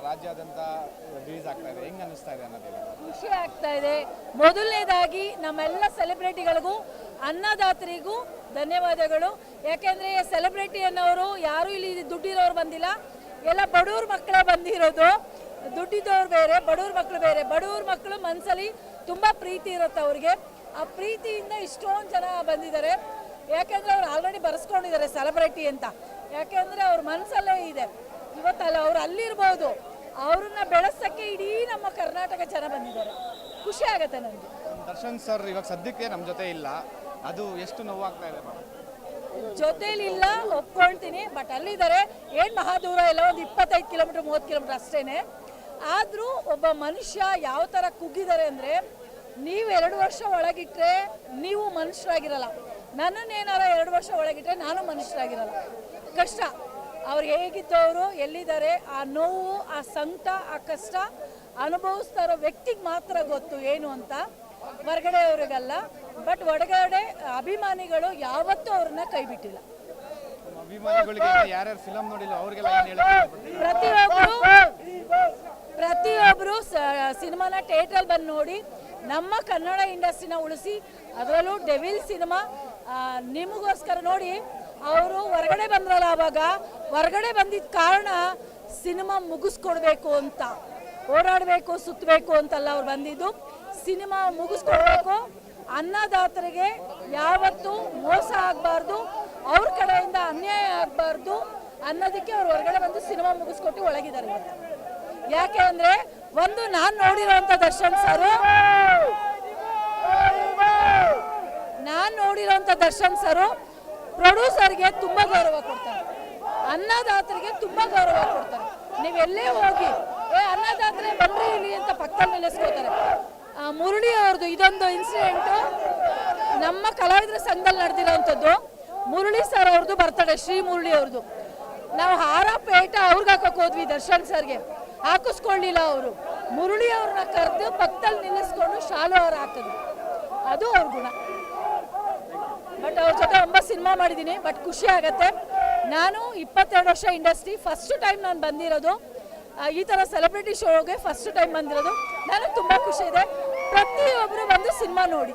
ರಾಜ್ಯಾದ್ಯಂತ ರಿಲೀಸ್ ಆಗ್ತಾ ಇದೆ, ಹೆಂಗೆ ಅನಿಸ್ತಾ ಇದೆ ಅನ್ನೋದು? ಖುಷಿ ಆಗ್ತಾ ಇದೆ. ಮೊದಲನೇದಾಗಿ ನಮ್ಮೆಲ್ಲ ಸೆಲೆಬ್ರಿಟಿಗಳಿಗೂ ಅನ್ನದಾತರಿಗೂ ಧನ್ಯವಾದಗಳು. ಯಾಕೆಂದರೆ ಸೆಲೆಬ್ರಿಟಿ ಅನ್ನೋರು ಯಾರೂ ಇಲ್ಲಿ ದುಡ್ಡಿರೋರು ಬಂದಿಲ್ಲ, ಎಲ್ಲ ಬಡವ್ರ ಮಕ್ಕಳೇ ಬಂದಿರೋದು. ದುಡ್ಡಿದ್ದವ್ರು ಬೇರೆ, ಬಡವ್ರ ಮಕ್ಕಳು ಬೇರೆ. ಬಡವ್ರ ಮಕ್ಕಳು ಮನಸ್ಸಲ್ಲಿ ತುಂಬ ಪ್ರೀತಿ ಇರುತ್ತೆ ಅವ್ರಿಗೆ. ಆ ಪ್ರೀತಿಯಿಂದ ಇಷ್ಟೊಂದು ಜನ ಬಂದಿದ್ದಾರೆ. ಯಾಕೆಂದರೆ ಅವ್ರು ಆಲ್ರೆಡಿ ಬರೆಸ್ಕೊಂಡಿದ್ದಾರೆ ಸೆಲೆಬ್ರಿಟಿ ಅಂತ. ಯಾಕೆಂದರೆ ಅವ್ರ ಮನಸ್ಸಲ್ಲೇ ಇದೆ. ಇವತ್ತಲ್ಲ ಅವ್ರು ಅಲ್ಲಿರ್ಬೋದು, ಅವ್ರನ್ನ ಬೆಳೆಸೋಕ್ಕೆ ಇಡೀ ನಮ್ಮ ಕರ್ನಾಟಕ ಜನ ಬಂದಿದ್ದಾರೆ. ಖುಷಿ ಆಗುತ್ತೆ ನನಗೆ. ದರ್ಶನ್ ಸರ್ ಇವಾಗ ಸದ್ಯಕ್ಕೆ ನಮ್ಮ ಜೊತೆ ಇಲ್ಲ, ಅದು ಎಷ್ಟು ನೋವಾಗ್ತಾ ಇದೆ? ಜೊತೆಲಿಲ್ಲ ಒಪ್ಕೊಳ್ತೀನಿ, ಬಟ್ ಅಲ್ಲಿದ್ದಾರೆ. ಏನು ಮಹಾದೂರ ಇಲ್ಲ, ಒಂದು 25 ಕಿಲೋಮೀಟ್ರ್ 30 ಕಿಲೋಮೀಟ್ರ್ ಅಷ್ಟೇ. ಆದರೂ ಒಬ್ಬ ಮನುಷ್ಯ ಯಾವ ಥರ ಕುಗ್ಗಿದ್ದಾರೆ ಅಂದರೆ, ನೀವು 2 ವರ್ಷ ಒಳಗಿಟ್ರೆ ನೀವು ಮನುಷ್ಯರಾಗಿರಲ್ಲ. ನನ್ನನ್ನೇನಾರ 2 ವರ್ಷ ಒಳಗಿಟ್ರೆ ನಾನು ಮನುಷ್ಯರಾಗಿರಲ್ಲ. ಕಷ್ಟ. ಅವ್ರು ಹೇಗಿದ್ದವರು, ಎಲ್ಲಿದ್ದಾರೆ, ಆ ನೋವು, ಆ ಸಂಕಟ, ಆ ಕಷ್ಟ ಅನುಭವಿಸ್ತಾ ಇರೋ ವ್ಯಕ್ತಿಗೆ ಮಾತ್ರ ಗೊತ್ತು ಏನು ಅಂತ, ಹೊರಗಡೆ ಅವ್ರಿಗಲ್ಲ. ಬಟ್ ಹೊರಗಡೆ ಅಭಿಮಾನಿಗಳು ಯಾವತ್ತೂ ಅವ್ರನ್ನ ಕೈ ಬಿಟ್ಟಿಲ್ಲ. ಅಭಿಮಾನಿಗಳಿಗೆ ಯಾರ್ಯಾರು ಫಿಲಮ್ ನೋಡಿಲ್ಲ ಅವ್ರಿಗೆಲ್ಲ ಪ್ರತಿಯೊಬ್ಬರು ಸಿನಿಮಾನ ಥಿಯೇಟ್ರಲ್ಲಿ ಬಂದು ನೋಡಿ ನಮ್ಮ ಕನ್ನಡ ಇಂಡಸ್ಟ್ರಿನ ಉಳಿಸಿ, ಅದರಲ್ಲೂ ಡೆವಿಲ್ ಸಿನಿಮಾ ನಿಮಗೋಸ್ಕರ ನೋಡಿ. ಅವರು ಹೊರಗಡೆ ಬಂದ್ರಲ್ಲ, ಆವಾಗ ಹೊರಗಡೆ ಬಂದಿದ್ದ ಕಾರಣ ಸಿನಿಮಾ ಮುಗಿಸ್ಕೊಡ್ಬೇಕು ಅಂತ, ಓಡಾಡಬೇಕು ಸುತ್ತಬೇಕು ಅಂತಲ್ಲ ಅವ್ರು ಬಂದಿದ್ದು. ಸಿನಿಮಾ ಮುಗಿಸ್ಕೊಡ್ಬೇಕು, ಅನ್ನದಾತರಿಗೆ ಯಾವತ್ತೂ ಮೋಸ ಆಗಬಾರ್ದು, ಅವ್ರ ಕಡೆಯಿಂದ ಅನ್ಯಾಯ ಆಗಬಾರ್ದು ಅನ್ನೋದಕ್ಕೆ ಅವ್ರು ಹೊರಗಡೆ ಬಂದು ಸಿನಿಮಾ ಮುಗಿಸ್ಕೊಟ್ಟು ಒಳಗಿದ್ದಾರೆ ಇವತ್ತು. ಯಾಕೆ ಅಂದರೆ, ಒಂದು ನಾನು ನೋಡಿರೋಂಥ ದರ್ಶನ್ ಸರು ಪ್ರೊಡ್ಯೂಸರ್ಗೆ ತುಂಬ ಗೌರವ ಕೊಡ್ತಾರೆ, ಅನ್ನದಾತರಿಗೆ ತುಂಬ ಗೌರವ ಕೊಡ್ತಾರೆ. ನೀವೆಲ್ಲೇ ಹೋಗಿ ಅನ್ನದಾತರೆ ಬನ್ರಿ ಇಲ್ಲಿ ಅಂತ ಪಕ್ಕದಲ್ಲಿ ನಿಲ್ಲಿಸ್ಕೋತಾರೆ. ಮುರಳಿ ಅವ್ರದ್ದು ಇದೊಂದು ಇನ್ಸಿಡೆಂಟು ನಮ್ಮ ಕಲಾವಿದರ ಸಂಘದಲ್ಲಿ ನಡೆದಿರೋವಂಥದ್ದು. ಮುರಳಿ ಸರ್ ಅವ್ರದ್ದು ಬರ್ತಡೆ, ಶ್ರೀ ಮುರಳಿ ಅವ್ರದ್ದು. ನಾವು ಹಾರ ಪೇಟ ಅವ್ರಿಗೆ ಹಾಕಕ್ಕೆ ಹೋದ್ವಿ, ದರ್ಶನ್ ಸರ್ಗೆ ಹಾಕಿಸ್ಕೊಳ್ಳಿಲ್ಲ. ಅವರು ಮುರಳಿ ಅವ್ರನ್ನ ಕರೆದು ಪಕ್ಕದಲ್ಲಿ ನಿಲ್ಲಿಸ್ಕೊಂಡು ಶಾಲು ಅವ್ರು ಹಾಕಿದ್ರು. ಅದು ಅವ್ರ ಗುಣ. ಬಟ್ ಅವ್ರ ಜೊತೆ 9 ಸಿನಿಮಾ ಮಾಡಿದ್ದೀನಿ. ಬಟ್ ಖುಷಿ ಆಗತ್ತೆ. ನಾನು 22 ವರ್ಷ ಇಂಡಸ್ಟ್ರಿ, ಫಸ್ಟ್ ಟೈಮ್ ನಾನು ಬಂದಿರೋದು ಈ ಥರ ಸೆಲೆಬ್ರಿಟಿ ಶೋಗೆ, ಫಸ್ಟ್ ಟೈಮ್ ಬಂದಿರೋದು. ನನಗೆ ತುಂಬ ಖುಷಿ ಇದೆ. ಪ್ರತಿಯೊಬ್ಬರು ಬಂದು ಸಿನಿಮಾ ನೋಡಿ.